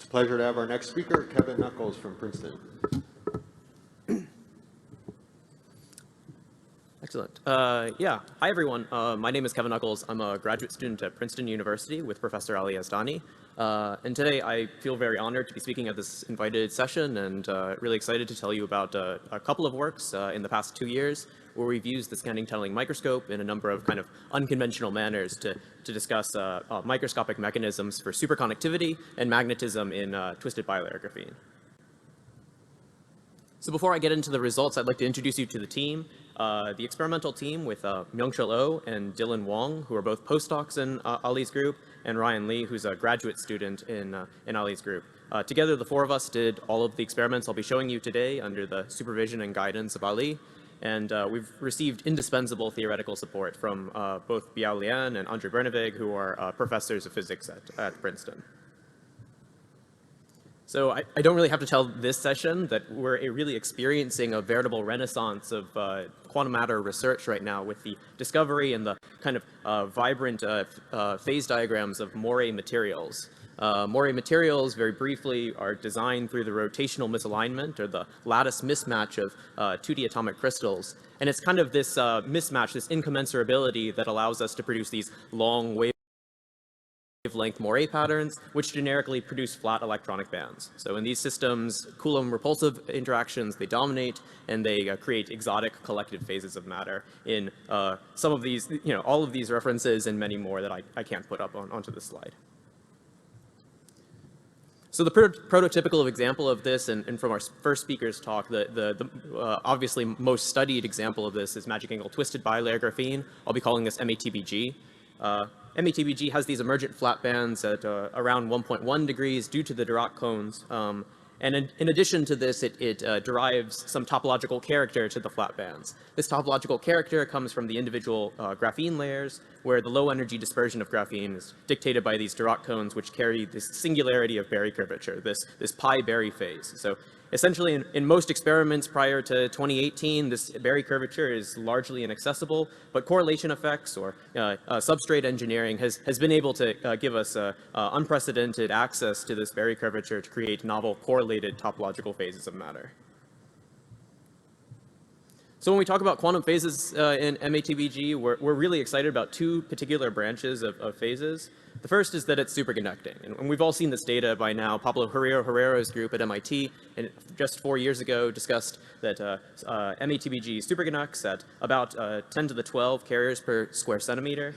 a pleasure to have our next speaker, Kevin Knuckles from Princeton. Excellent. Yeah, hi everyone. My name is Kevin Knuckles. I'm a graduate student at Princeton University with Professor Ali Yazdani. And today I feel very honored to be speaking at this invited session and really excited to tell you about a couple of works in the past 2 years where we've used the scanning tunneling microscope in a number of kind of unconventional manners to discuss microscopic mechanisms for superconductivity and magnetism in twisted bilayer graphene. So before I get into the results, I'd like to introduce you to the team. The experimental team with Myung-Chul Oh and Dylan Wong, who are both postdocs in Ali's group, and Ryan Lee, who's a graduate student in Ali's group. Together, the four of us did all of the experiments I'll be showing you today under the supervision and guidance of Ali. And we've received indispensable theoretical support from both Biao Lian and Andre Bernevig, who are professors of physics at Princeton. So I don't really have to tell this session that we're really experiencing a veritable renaissance of quantum matter research right now with the discovery and the kind of vibrant phase diagrams of moire materials. Moire materials, very briefly, are designed through the rotational misalignment or the lattice mismatch of 2D atomic crystals. And it's kind of this mismatch, this incommensurability that allows us to produce these long wavelength moire patterns, which generically produce flat electronic bands. So in these systems, Coulomb repulsive interactions, they dominate, and they create exotic collected phases of matter in some of these, all of these references and many more that I can't put up onto this slide. So the prototypical example of this, and from our first speaker's talk, the obviously most studied example of this is magic angle twisted bilayer graphene. I'll be calling this MATBG. MATBG has these emergent flat bands at around 1.1 degrees due to the Dirac cones. And in addition to this, it derives some topological character to the flat bands. This topological character comes from the individual graphene layers, where the low energy dispersion of graphene is dictated by these Dirac cones, which carry this singularity of Berry curvature, this pi-Berry phase. So essentially, in most experiments prior to 2018, this Berry curvature is largely inaccessible, but correlation effects or substrate engineering has been able to give us unprecedented access to this Berry curvature to create novel correlated topological phases of matter. So when we talk about quantum phases in MATBG, we're really excited about two particular branches of phases. The first is that it's superconducting, and we've all seen this data by now. Pablo Herrera's group at MIT, and just 4 years ago, discussed that MATBG superconducts at about 10 to the 12 carriers per square centimeter.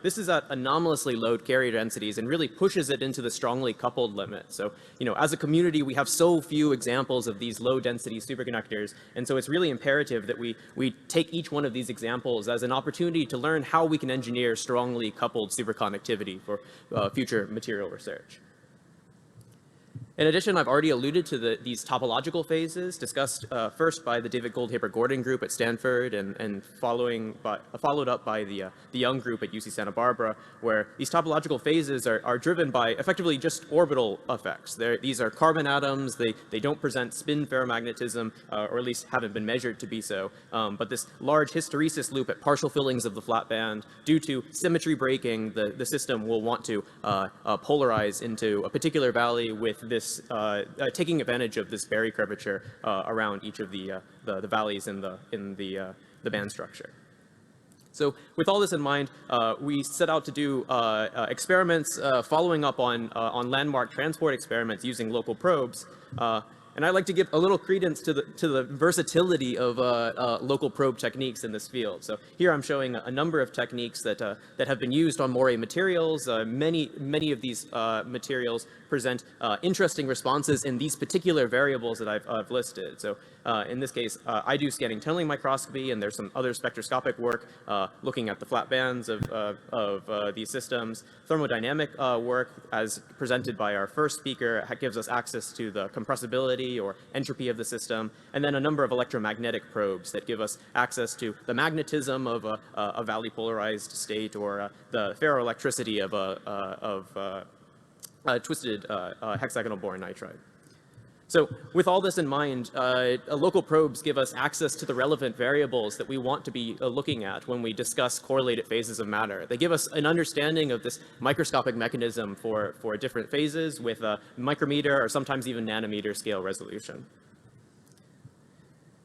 This is at anomalously low carrier densities and really pushes it into the strongly coupled limit. So, as a community, we have so few examples of these low density superconductors, and so it's really imperative that we take each one of these examples as an opportunity to learn how we can engineer strongly coupled superconductivity for future material research. In addition, I've already alluded to these topological phases discussed first by the David Goldhaber-Gordon group at Stanford and followed up by the Young group at UC Santa Barbara, where these topological phases are driven by effectively just orbital effects. These are carbon atoms. They don't present spin ferromagnetism, or at least haven't been measured to be so. But this large hysteresis loop at partial fillings of the flat band, due to symmetry breaking, the system will want to polarize into a particular valley with this taking advantage of this Berry curvature around each of the valleys in the band structure. So with all this in mind, we set out to do experiments following up on landmark transport experiments using local probes. And I'd like to give a little credence to the versatility of local probe techniques in this field. So here I'm showing a number of techniques that have been used on moire materials. Many of these materials present interesting responses in these particular variables that I've listed. So in this case, I do scanning tunneling microscopy, and there's some other spectroscopic work looking at the flat bands of these systems. Thermodynamic work, as presented by our first speaker, gives us access to the compressibility or entropy of the system, and then a number of electromagnetic probes that give us access to the magnetism of a valley polarized state or the ferroelectricity of a twisted hexagonal boron nitride. So with all this in mind, local probes give us access to the relevant variables that we want to be looking at when we discuss correlated phases of matter. They give us an understanding of this microscopic mechanism for different phases with a micrometer or sometimes even nanometer scale resolution.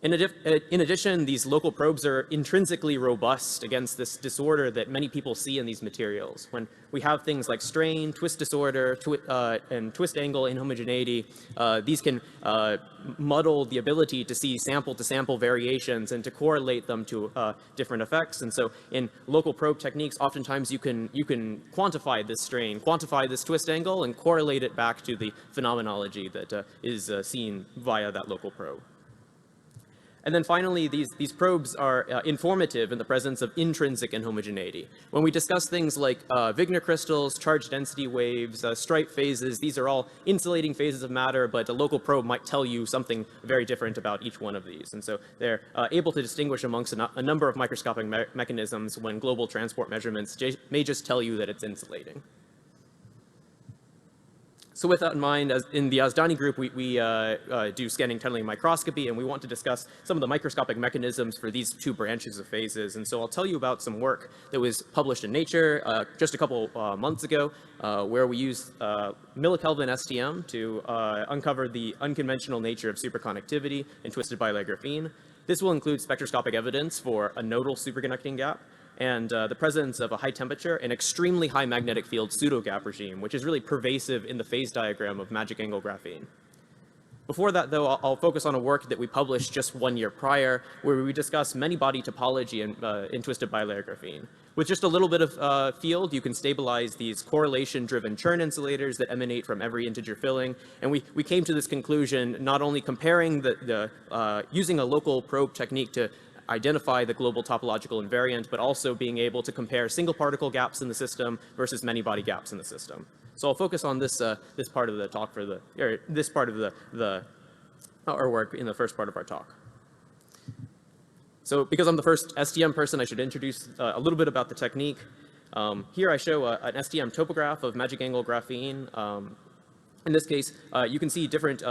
In addition, these local probes are intrinsically robust against this disorder that many people see in these materials. When we have things like strain, twist disorder, and twist angle inhomogeneity, these can muddle the ability to see sample-to-sample variations and to correlate them to different effects. And so in local probe techniques, oftentimes you can quantify this strain, quantify this twist angle, and correlate it back to the phenomenology that is seen via that local probe. And then finally, these probes are informative in the presence of intrinsic inhomogeneity. When we discuss things like Wigner crystals, charge density waves, stripe phases, these are all insulating phases of matter, but a local probe might tell you something very different about each one of these. And so they're able to distinguish amongst a number of microscopic mechanisms when global transport measurements may just tell you that it's insulating. So with that in mind, as in the Azdani group, we do scanning tunneling microscopy, and we want to discuss some of the microscopic mechanisms for these two branches of phases. And so I'll tell you about some work that was published in Nature just a couple months ago, where we used millikelvin STM to uncover the unconventional nature of superconductivity in twisted bilayer graphene. This will include spectroscopic evidence for a nodal superconducting gap, and the presence of a high temperature and extremely high magnetic field pseudogap regime, which is really pervasive in the phase diagram of magic angle graphene. Before that, though, I'll focus on a work that we published just 1 year prior, where we discuss many-body topology in twisted bilayer graphene. With just a little bit of field, you can stabilize these correlation-driven Chern insulators that emanate from every integer filling. And we came to this conclusion not only comparing using a local probe technique to identify the global topological invariant, but also being able to compare single particle gaps in the system versus many body gaps in the system. So I'll focus on this part of the talk this part of our work in the first part of our talk. So because I'm the first STM person, I should introduce a little bit about the technique. Here I show an STM topograph of magic angle graphene. In this case, you can see different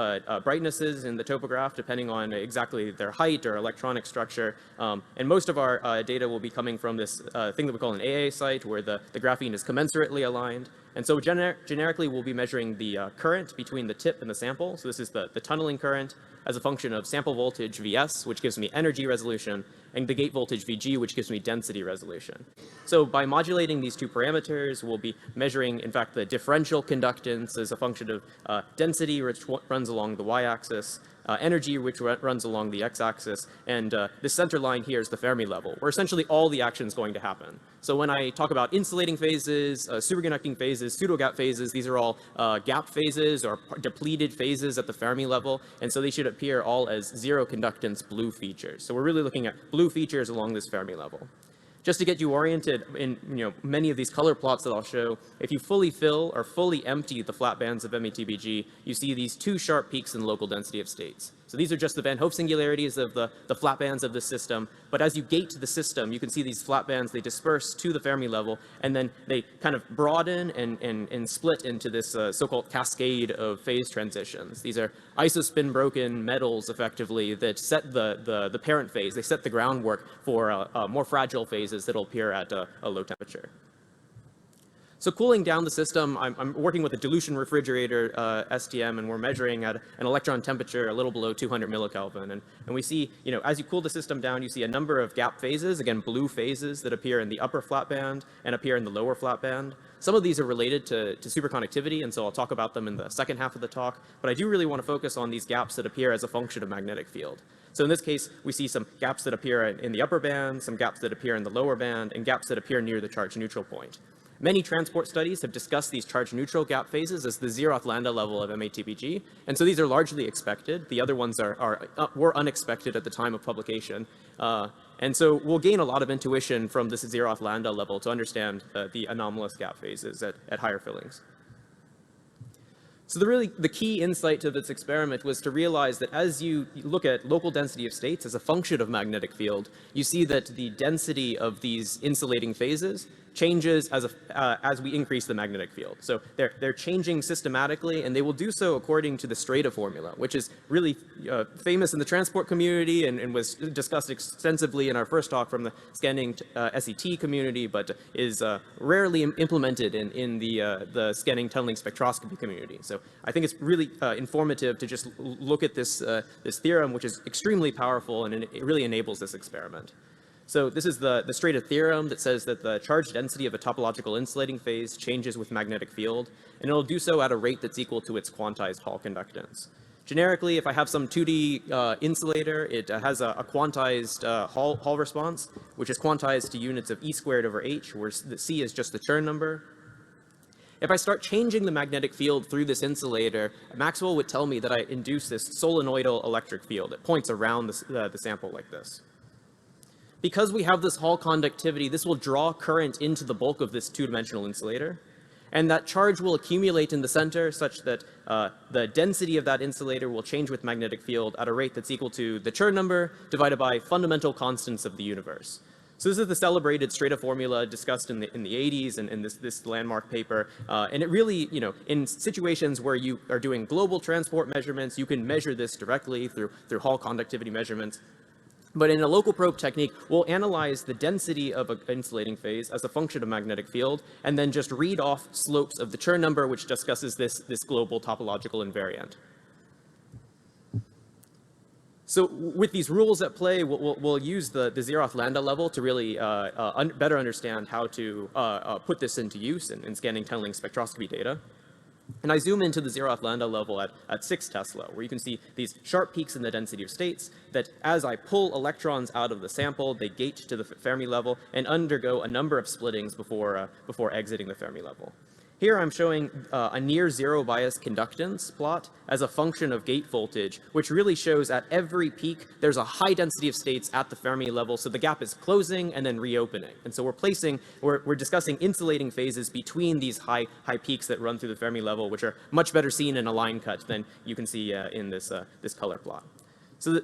brightnesses in the topograph depending on exactly their height or electronic structure. And most of our data will be coming from this thing that we call an AA site, where the graphene is commensurately aligned. And so generically, we'll be measuring the current between the tip and the sample. So this is the tunneling current as a function of sample voltage Vs, which gives me energy resolution, and the gate voltage Vg, which gives me density resolution. So by modulating these two parameters, we'll be measuring, in fact, the differential conductance as a function of density, which runs along the y-axis, energy, which runs along the x-axis, and this center line here is the Fermi level, where essentially all the action is going to happen. So when I talk about insulating phases, superconducting phases, pseudogap phases, these are all gap phases or depleted phases at the Fermi level, and so they should appear all as zero conductance blue features. So we're really looking at blue features along this Fermi level. Just to get you oriented in many of these color plots that I'll show, if you fully fill or fully empty the flat bands of METBG, you see these two sharp peaks in local density of states. So these are just the Van Hoff singularities of the flat bands of the system. But as you gate to the system, you can see these flat bands, they disperse to the Fermi level, and then they kind of broaden and split into this so-called cascade of phase transitions. These are isospin broken metals, effectively, that set the parent phase. They set the groundwork for more fragile phases that will appear at a low temperature. So cooling down the system, I'm working with a dilution refrigerator STM, and we're measuring at an electron temperature a little below 200 millikelvin. And we see, as you cool the system down, you see a number of gap phases, again, blue phases that appear in the upper flat band and appear in the lower flat band. Some of these are related to superconductivity, and so I'll talk about them in the second half of the talk. But I do really want to focus on these gaps that appear as a function of magnetic field. So in this case, we see some gaps that appear in the upper band, some gaps that appear in the lower band, and gaps that appear near the charge neutral point. Many transport studies have discussed these charge-neutral gap phases as the zeroth lambda level of METBG, and so these are largely expected. The other ones were unexpected at the time of publication. And so we'll gain a lot of intuition from this zeroth lambda level to understand the anomalous gap phases at higher fillings. So the key insight to this experiment was to realize that as you look at local density of states as a function of magnetic field, you see that the density of these insulating phases changes as we increase the magnetic field. So they're changing systematically, and they will do so according to the Strata formula, which is really famous in the transport community and was discussed extensively in our first talk from the scanning SET community, but is rarely implemented in the scanning tunneling spectroscopy community. So I think it's really informative to just look at this theorem, which is extremely powerful, and it really enables this experiment. So this is the Strata Theorem that says that the charge density of a topological insulating phase changes with magnetic field, and it'll do so at a rate that's equal to its quantized Hall conductance. Generically, if I have some 2D insulator, it has a quantized Hall response, which is quantized to units of E squared over H, where the C is just the Chern number. If I start changing the magnetic field through this insulator, Maxwell would tell me that I induce this solenoidal electric field. It points around the sample like this. Because we have this Hall conductivity, this will draw current into the bulk of this two-dimensional insulator, and that charge will accumulate in the center such that the density of that insulator will change with magnetic field at a rate that's equal to the Chern number divided by fundamental constants of the universe. So this is the celebrated Strata formula discussed in the 80s and in this landmark paper. And it really, in situations where you are doing global transport measurements, you can measure this directly through Hall conductivity measurements. But in a local probe technique, we'll analyze the density of an insulating phase as a function of magnetic field, and then just read off slopes of the Chern number, which discusses this global topological invariant. So with these rules at play, we'll use the Zeroth lambda level to really better understand how to put this into use in scanning tunneling spectroscopy data. And I zoom into the Zeroth lambda level at 6 Tesla, where you can see these sharp peaks in the density of states that as I pull electrons out of the sample, they gate to the Fermi level and undergo a number of splittings before exiting the Fermi level. Here I'm showing a near zero bias conductance plot as a function of gate voltage, which really shows at every peak there's a high density of states at the Fermi level, so the gap is closing and then reopening. And so we're discussing insulating phases between these high peaks that run through the Fermi level, which are much better seen in a line cut than you can see in this color plot. So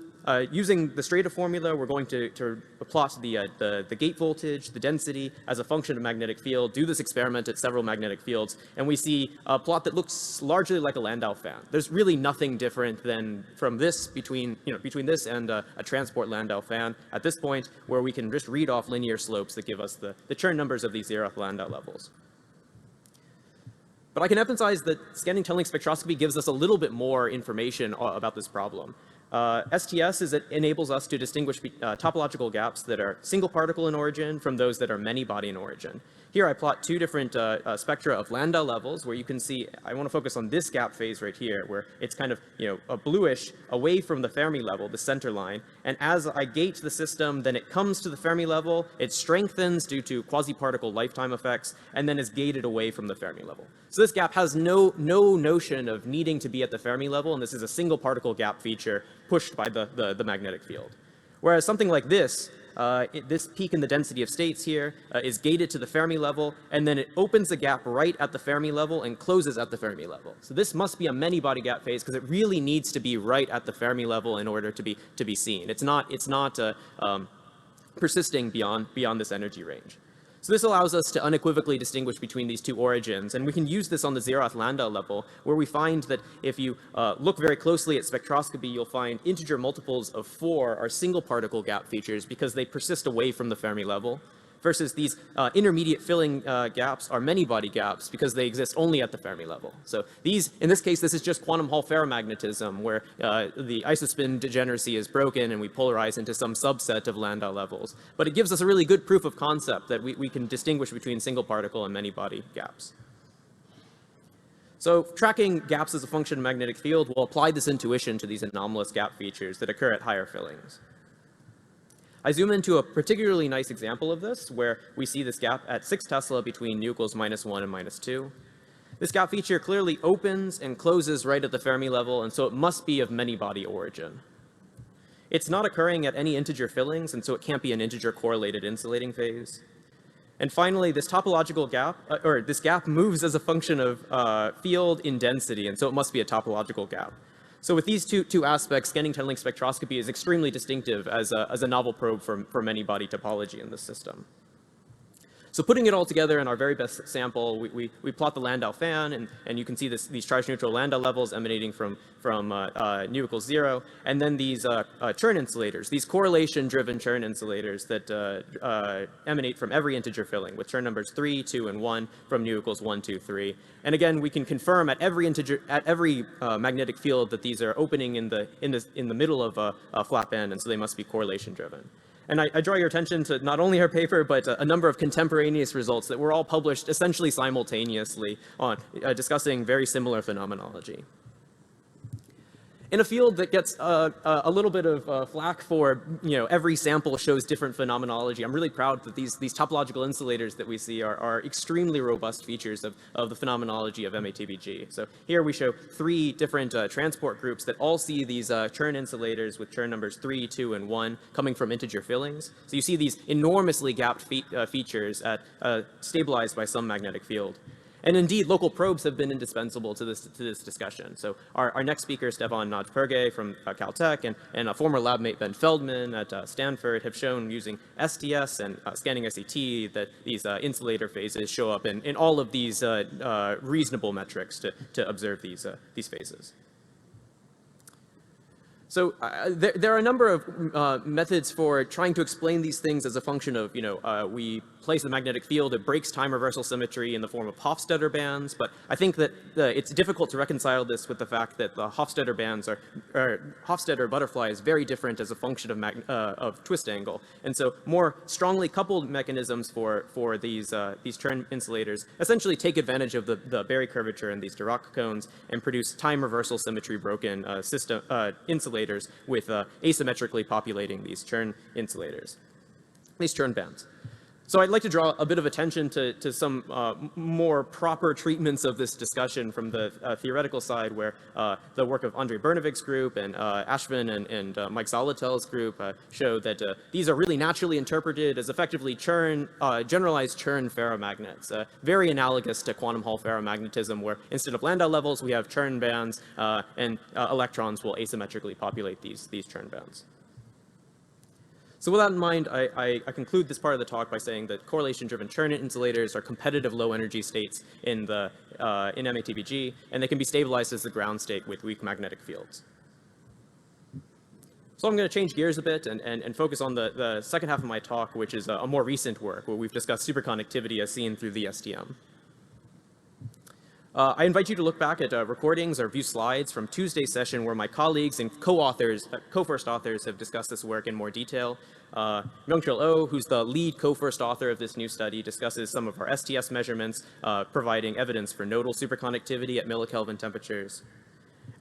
using the Strata formula, we're going to plot the gate voltage, the density as a function of magnetic field, do this experiment at several magnetic fields, and we see a plot that looks largely like a Landau fan. There's really nothing different than from this between this and a transport Landau fan at this point, where we can just read off linear slopes that give us the Chern numbers of these Zeroth Landau levels. But I can emphasize that scanning tunneling spectroscopy gives us a little bit more information about this problem. STS enables us to distinguish topological gaps that are single particle in origin from those that are many body in origin. Here I plot two different spectra of Landau levels, where you can see, I want to focus on this gap phase right here, where it's kind of, a bluish away from the Fermi level, the center line. And as I gate the system, then it comes to the Fermi level, it strengthens due to quasi-particle lifetime effects, and then is gated away from the Fermi level. So this gap has no notion of needing to be at the Fermi level, and this is a single particle gap feature pushed by the magnetic field. Whereas something like this, this peak in the density of states here is gated to the Fermi level, and then it opens a gap right at the Fermi level and closes at the Fermi level. So this must be a many-body gap phase because it really needs to be right at the Fermi level in order to be seen. It's not persisting beyond this energy range. So this allows us to unequivocally distinguish between these two origins, and we can use this on the Zeroth Landau level, where we find that if you look very closely at spectroscopy, you'll find integer multiples of 4 are single particle gap features because they persist away from the Fermi level, versus these intermediate filling gaps are many-body gaps because they exist only at the Fermi level. So these, in this case, this is just quantum Hall ferromagnetism, where the isospin degeneracy is broken and we polarize into some subset of Landau levels. But it gives us a really good proof of concept that we can distinguish between single particle and many-body gaps. So tracking gaps as a function of magnetic field will apply this intuition to these anomalous gap features that occur at higher fillings. I zoom into a particularly nice example of this, where we see this gap at 6 Tesla between nu equals -1 and -2. This gap feature clearly opens and closes right at the Fermi level, and so it must be of many-body origin. It's not occurring at any integer fillings, and so it can't be an integer correlated insulating phase. And finally, this topological gap, this gap moves as a function of field in density, and so it must be a topological gap. So with these two aspects, scanning tunneling spectroscopy is extremely distinctive as a novel probe for many-body topology in this system. So putting it all together in our very best sample, we plot the Landau fan, and you can see these charge-neutral Landau levels emanating from nu equals 0, and then these Chern insulators, these correlation-driven Chern insulators that emanate from every integer filling, with Chern numbers 3, 2, and 1 from nu equals 1, 2, 3. And again, we can confirm at every magnetic field that these are opening in the middle of a flat band, and so they must be correlation-driven. And I draw your attention to not only our paper, but a number of contemporaneous results that were all published essentially simultaneously on discussing very similar phenomenology. In a field that gets a little bit of flack for, every sample shows different phenomenology, I'm really proud that these topological insulators that we see are extremely robust features of the phenomenology of MATBG. So here we show 3 different transport groups that all see these Chern insulators with Chern numbers 3, 2, and 1 coming from integer fillings. So you see these enormously gapped features stabilized by some magnetic field. And indeed, local probes have been indispensable to this discussion. So our next speaker, Stefan Nodperge from Caltech, and a former lab mate, Ben Feldman at Stanford, have shown using STS and scanning SET that these insulator phases show up in all of these reasonable metrics to observe these phases. So there are a number of methods for trying to explain these things as a function of, we place a magnetic field, it breaks time reversal symmetry in the form of Hofstadter bands, but I think that it's difficult to reconcile this with the fact that the Hofstadter bands Hofstadter butterfly is very different as a function of twist angle. And so more strongly coupled mechanisms for these Chern insulators essentially take advantage of the Berry curvature in these Dirac cones and produce time reversal symmetry broken insulators with asymmetrically populating these Chern insulators, these Chern bands. So I'd like to draw a bit of attention to some more proper treatments of this discussion from the theoretical side, where the work of Andrei Bernovic's group and Ashvin and Mike Zolotel's group show that these are really naturally interpreted as effectively generalized Chern ferromagnets, very analogous to quantum Hall ferromagnetism, where instead of Landau levels, we have Chern bands, and electrons will asymmetrically populate these Chern bands. So with that in mind, I conclude this part of the talk by saying that correlation-driven Chern insulators are competitive low-energy states in MATBG, and they can be stabilized as the ground state with weak magnetic fields. So I'm going to change gears a bit and focus on the second half of my talk, which is a more recent work where we've discussed superconductivity as seen through the STM. I invite you to look back at recordings or view slides from Tuesday's session where my colleagues and co-first authors have discussed this work in more detail. Myung-Chul Oh, who's the lead co-first author of this new study, discusses some of our STS measurements, providing evidence for nodal superconductivity at millikelvin temperatures.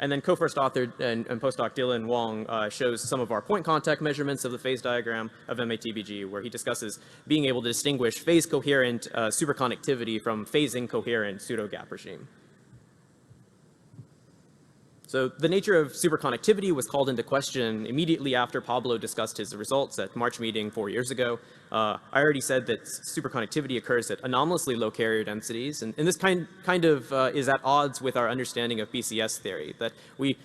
And then co-first author and postdoc Dylan Wong shows some of our point contact measurements of the phase diagram of MATBG, where he discusses being able to distinguish phase-coherent superconductivity from phase-incoherent pseudogap regime. So the nature of superconductivity was called into question immediately after Pablo discussed his results at March meeting 4 years ago. I already said that superconductivity occurs at anomalously low carrier densities, and this kind of is at odds with our understanding of BCS theory, that we,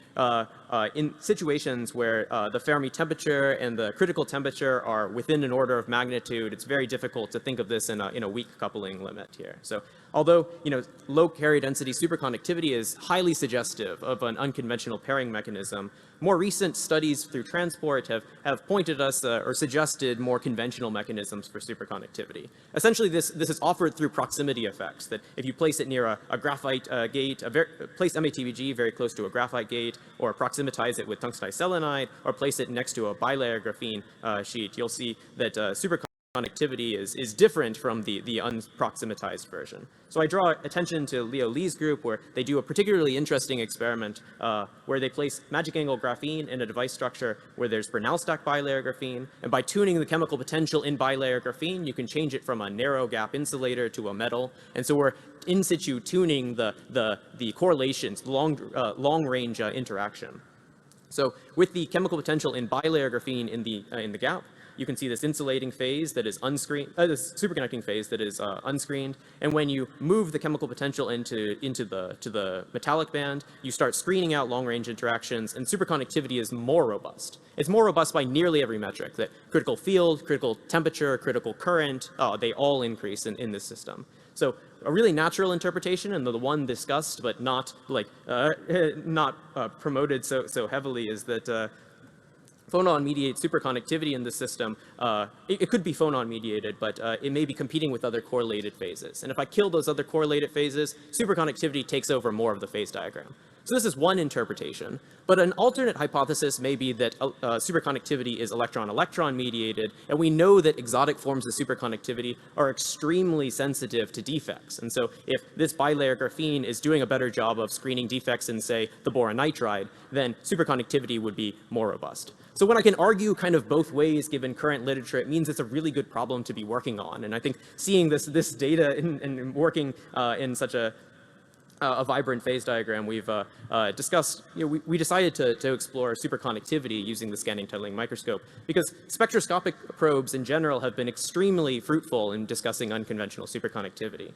in situations where the Fermi temperature and the critical temperature are within an order of magnitude, it's very difficult to think of this in a weak coupling limit here. So although, low carrier density superconductivity is highly suggestive of an unconventional pairing mechanism, more recent studies through transport have pointed us or suggested more conventional mechanisms for superconductivity. Essentially, this is offered through proximity effects, that if you place it near a graphite gate, place MATBG very close to a graphite gate, or proximatize it with tungstenite selenide, or place it next to a bilayer graphene sheet, you'll see that superconductivity is different from the unproximatized version. So I draw attention to Leo Lee's group, where they do a particularly interesting experiment where they place magic angle graphene in a device structure where there's Bernal-stack bilayer graphene, and by tuning the chemical potential in bilayer graphene, you can change it from a narrow gap insulator to a metal. And so we're in situ tuning the correlations, long range interaction. So with the chemical potential in bilayer graphene in the gap, you can see this insulating phase that is unscreened, this superconducting phase that is unscreened. And when you move the chemical potential to the metallic band, you start screening out long-range interactions, and superconductivity is more robust. It's more robust by nearly every metric, that critical field, critical temperature, critical current, they all increase in this system. So a really natural interpretation, and the one discussed but not like promoted so heavily, is that phonon-mediated superconductivity in this system, it could be phonon-mediated, but it may be competing with other correlated phases. And if I kill those other correlated phases, superconductivity takes over more of the phase diagram. So this is one interpretation, but an alternate hypothesis may be that superconductivity is electron-electron mediated, and we know that exotic forms of superconductivity are extremely sensitive to defects. And so if this bilayer graphene is doing a better job of screening defects in, say, the boron nitride, then superconductivity would be more robust. So when I can argue kind of both ways given current literature, it means it's a really good problem to be working on. And I think seeing this data and working in such a vibrant phase diagram, we've discussed, we decided to explore superconductivity using the scanning tunneling microscope, because spectroscopic probes in general have been extremely fruitful in discussing unconventional superconductivity.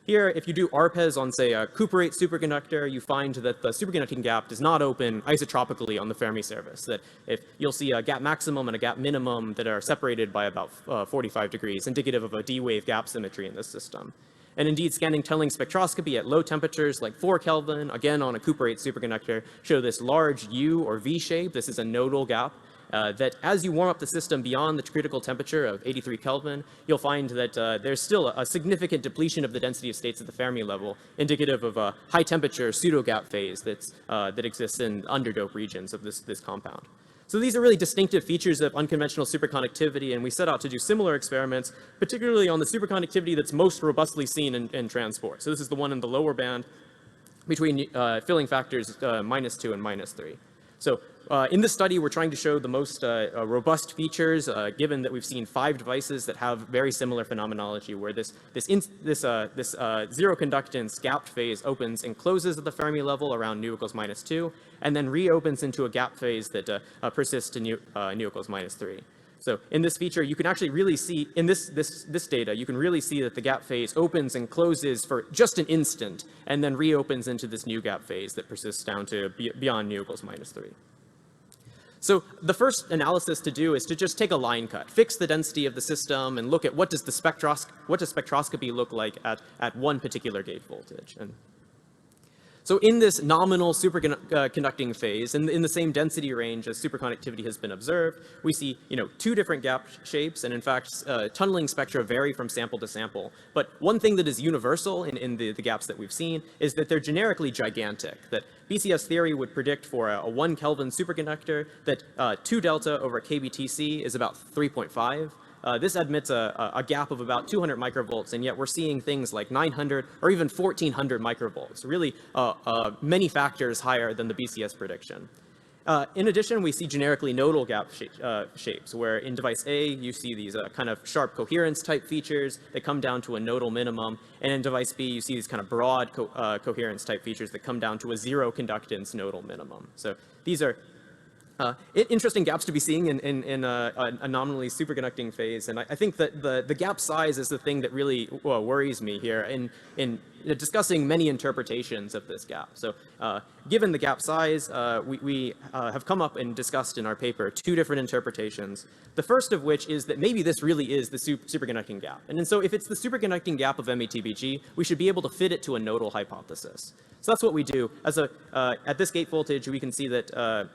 Here, if you do ARPES on, say, a cuprate superconductor, you find that the superconducting gap does not open isotropically on the Fermi surface, that if you'll see a gap maximum and a gap minimum that are separated by about 45 degrees, indicative of a D-wave gap symmetry in this system. And indeed, scanning tunneling spectroscopy at low temperatures like 4 Kelvin, again on a cuprate superconductor, show this large U or V shape. This is a nodal gap. That as you warm up the system beyond the critical temperature of 83 Kelvin, you'll find that there's still a significant depletion of the density of states at the Fermi level, indicative of a high temperature pseudogap phase that exists in underdope regions of this compound. So these are really distinctive features of unconventional superconductivity, and we set out to do similar experiments, particularly on the superconductivity that's most robustly seen in transport. So this is the one in the lower band between filling factors -2 and -3. So in this study, we're trying to show the most robust features, given that we've seen 5 devices that have very similar phenomenology, where this zero conductance gapped phase opens and closes at the Fermi level around nu equals -2, and then reopens into a gap phase that persists to nu equals -3. So in this feature, you can actually really see, in this data, you can really see that the gap phase opens and closes for just an instant, and then reopens into this new gap phase that persists down to beyond nu equals -3. So the first analysis to do is to just take a line cut, fix the density of the system, and look at what does spectroscopy look like at one particular gate voltage. And so in this nominal superconducting phase, in the same density range as superconductivity has been observed, we see 2 different gap shapes, and in fact, tunneling spectra vary from sample to sample. But one thing that is universal in the gaps that we've seen is that they're generically gigantic, that BCS theory would predict for a 1 Kelvin superconductor that 2 delta over kBTC is about 3.5. This admits a gap of about 200 microvolts, and yet we're seeing things like 900 or even 1400 microvolts, really many factors higher than the BCS prediction. In addition, we see generically nodal gap shapes, where in device A, you see these kind of sharp coherence type features that come down to a nodal minimum, and in device B, you see these kind of broad coherence type features that come down to a zero conductance nodal minimum. So these are interesting gaps to be seeing in a nominally superconducting phase, and I think that the gap size is the thing that really worries me here in discussing many interpretations of this gap. So given the gap size, we have come up and discussed in our paper 2 different interpretations, the first of which is that maybe this really is the superconducting gap. And so if it's the superconducting gap of METBG, we should be able to fit it to a nodal hypothesis. So that's what we do. At this gate voltage, we can see that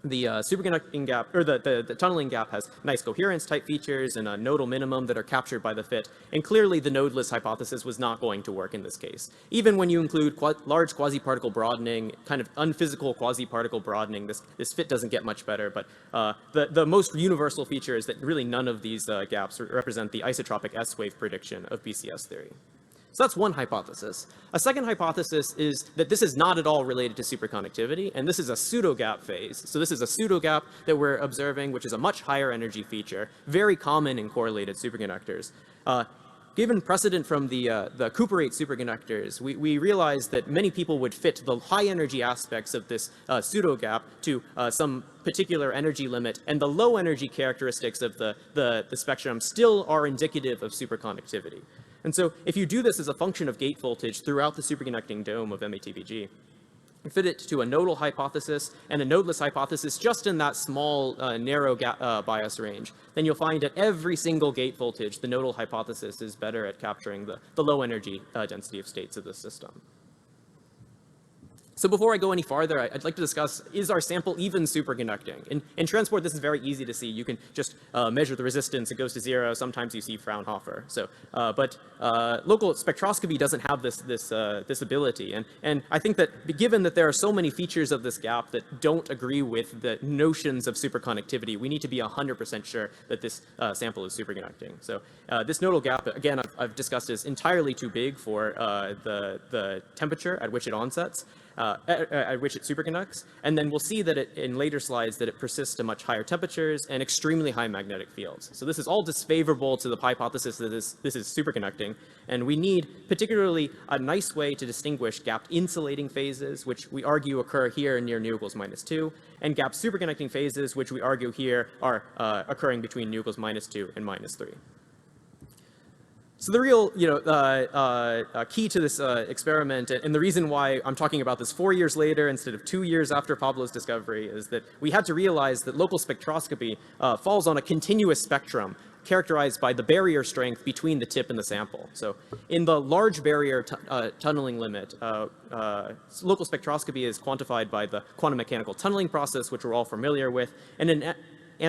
the superconducting gap, or the tunneling gap, has nice coherence type features and a nodal minimum that are captured by the fit. And clearly the nodeless hypothesis was not going to work in this case. Even when you include large quasi-particle broadening, kind of unphysical quasi-particle broadening, this fit doesn't get much better. But the most universal feature is that really none of these gaps represent the isotropic S-wave prediction of BCS theory. So that's one hypothesis. A second hypothesis is that this is not at all related to superconductivity, and this is a pseudogap phase. So this is a pseudogap that we're observing, which is a much higher energy feature, very common in correlated superconductors. given precedent from the cuprate superconductors, we realized that many people would fit the high energy aspects of this pseudogap to some particular energy limit, and the low energy characteristics of the spectrum still are indicative of superconductivity. And so if you do this as a function of gate voltage throughout the superconducting dome of MATBG, you fit it to a nodal hypothesis and a nodeless hypothesis just in that small, narrow bias range, then you'll find at every single gate voltage, the nodal hypothesis is better at capturing the low energy density of states of the system. So before I go any farther, I'd like to discuss, is our sample even superconducting? In transport, this is very easy to see. You can just measure the resistance. It goes to 0. Sometimes you see Fraunhofer. So, but local spectroscopy doesn't have this ability. And I think that given that there are so many features of this gap that don't agree with the notions of superconductivity, we need to be 100% sure that this sample is superconducting. So this nodal gap, again, I've discussed, is entirely too big for the temperature at which it onsets. At which it superconducts, and then we'll see that in later slides that it persists to much higher temperatures and extremely high magnetic fields. So this is all disfavorable to the hypothesis that this is superconducting, and we need particularly a nice way to distinguish gapped insulating phases, which we argue occur here near nu equals -2, and gapped superconducting phases, which we argue here are occurring between nu equals -2 and -3. So the real, key to this experiment, and the reason why I'm talking about this 4 years later instead of 2 years after Pablo's discovery, is that we had to realize that local spectroscopy falls on a continuous spectrum characterized by the barrier strength between the tip and the sample. So in the large barrier tunneling limit, local spectroscopy is quantified by the quantum mechanical tunneling process, which we're all familiar with, and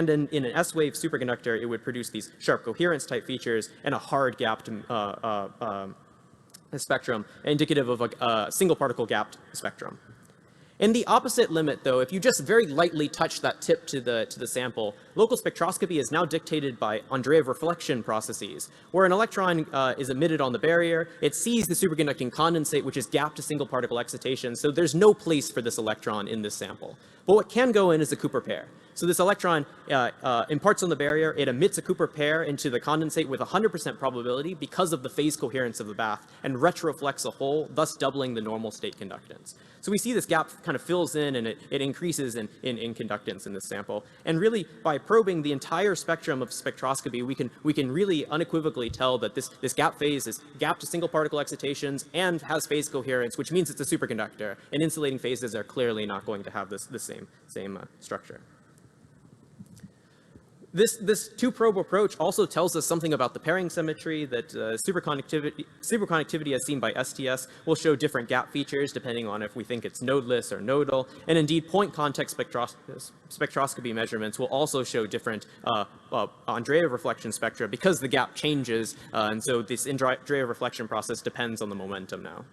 in an S-wave superconductor, it would produce these sharp coherence type features and a hard gapped spectrum, indicative of a single particle gapped spectrum. In the opposite limit, though, if you just very lightly touch that tip to the sample, local spectroscopy is now dictated by Andreev reflection processes, where an electron is emitted on the barrier, it sees the superconducting condensate, which is gapped to single particle excitation, so there's no place for this electron in this sample. But what can go in is a Cooper pair. So this electron imparts on the barrier, it emits a Cooper pair into the condensate with 100% probability because of the phase coherence of the bath, and retroflects a hole, thus doubling the normal state conductance. So we see this gap kind of fills in, and it increases in conductance in this sample. And really, by probing the entire spectrum of spectroscopy, we can really unequivocally tell that this gap phase is gapped to single particle excitations and has phase coherence, which means it's a superconductor. And insulating phases are clearly not going to have the same structure. This two-probe approach also tells us something about the pairing symmetry, that superconductivity as seen by STS will show different gap features depending on if we think it's nodeless or nodal, and indeed point context spectroscopy measurements will also show different Andreev reflection spectra because the gap changes, and so this Andreev reflection process depends on the momentum now.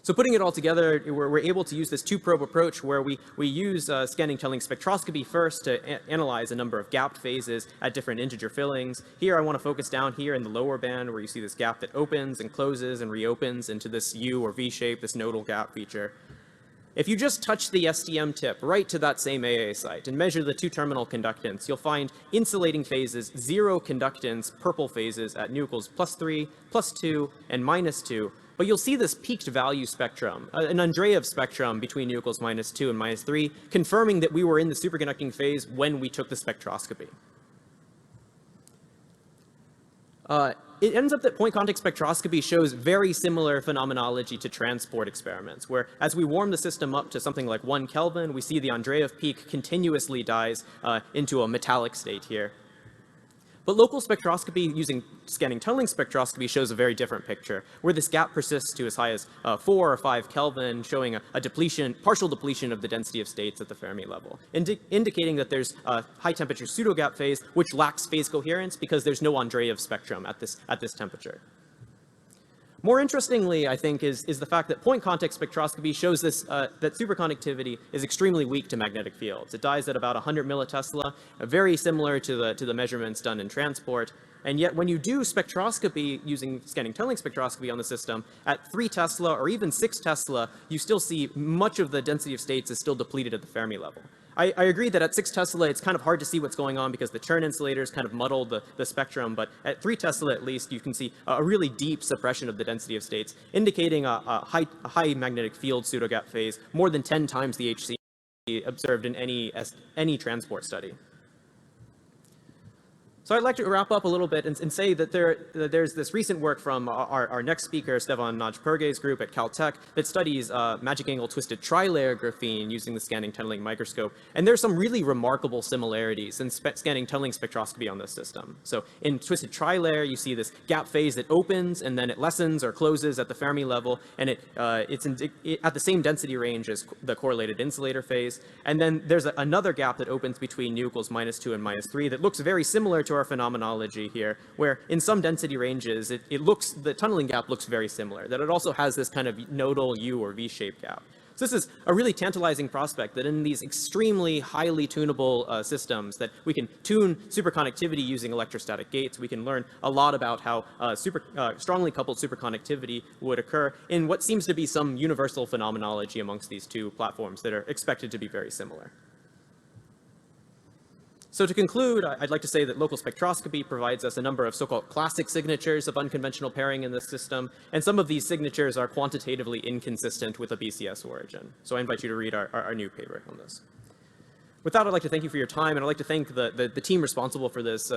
So putting it all together, we're able to use this two-probe approach where we use scanning tunneling spectroscopy first to analyze a number of gapped phases at different integer fillings. Here I want to focus down here in the lower band where you see this gap that opens and closes and reopens into this U or V shape, this nodal gap feature. If you just touch the STM tip right to that same AA site and measure the two-terminal conductance, you'll find insulating phases, 0 conductance, purple phases at nu equals +3, +2, and -2. But you'll see this peaked value spectrum, an Andreev spectrum between nu equals -2 and -3, confirming that we were in the superconducting phase when we took the spectroscopy. It ends up that point contact spectroscopy shows very similar phenomenology to transport experiments, where as we warm the system up to something like 1 Kelvin, we see the Andreev peak continuously dies into a metallic state here. But local spectroscopy using scanning tunneling spectroscopy shows a very different picture, where this gap persists to as high as 4 or 5 Kelvin, showing a depletion, partial depletion of the density of states at the Fermi level, indicating that there's a high temperature pseudogap phase, which lacks phase coherence because there's no Andreev spectrum at this temperature. More interestingly, I think, is the fact that point context spectroscopy shows this, that superconductivity is extremely weak to magnetic fields. It dies at about 100 millitesla, very similar to the measurements done in transport. And yet when you do spectroscopy using scanning tunneling spectroscopy on the system, at 3 Tesla or even 6 Tesla, you still see much of the density of states is still depleted at the Fermi level. I agree that at 6 Tesla, it's kind of hard to see what's going on because the Chern insulators kind of muddle the spectrum, but at 3 Tesla at least, you can see a really deep suppression of the density of states, indicating a high magnetic field pseudogap phase, more than 10 times the HC observed in any transport study. So I'd like to wrap up a little bit and say that there's this recent work from our next speaker, Stevan Najperge's group at Caltech, that studies magic angle twisted tri-layer graphene using the scanning tunneling microscope. And there's some really remarkable similarities in scanning tunneling spectroscopy on this system. So in twisted tri-layer, you see this gap phase that opens and then it lessens or closes at the Fermi level, and it's at the same density range as the correlated insulator phase. And then there's another gap that opens between u equals -2 and -3 that looks very similar to our phenomenology here, where in some density ranges, the tunneling gap looks very similar, that it also has this kind of nodal U or V-shaped gap. So this is a really tantalizing prospect that in these extremely highly tunable systems that we can tune superconductivity using electrostatic gates. We can learn a lot about how strongly coupled superconductivity would occur in what seems to be some universal phenomenology amongst these two platforms that are expected to be very similar. So to conclude, I'd like to say that local spectroscopy provides us a number of so-called classic signatures of unconventional pairing in this system, and some of these signatures are quantitatively inconsistent with a BCS origin. So I invite you to read our new paper on this. With that, I'd like to thank you for your time, and I'd like to thank the team responsible for this.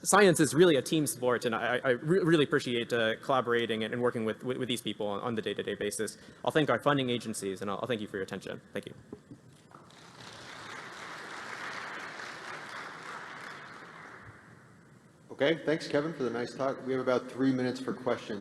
Science is really a team sport, and I really appreciate collaborating and working with these people on the day-to-day basis. I'll thank our funding agencies, and I'll thank you for your attention. Thank you. Okay, thanks, Kevin, for the nice talk. We have about 3 minutes for questions.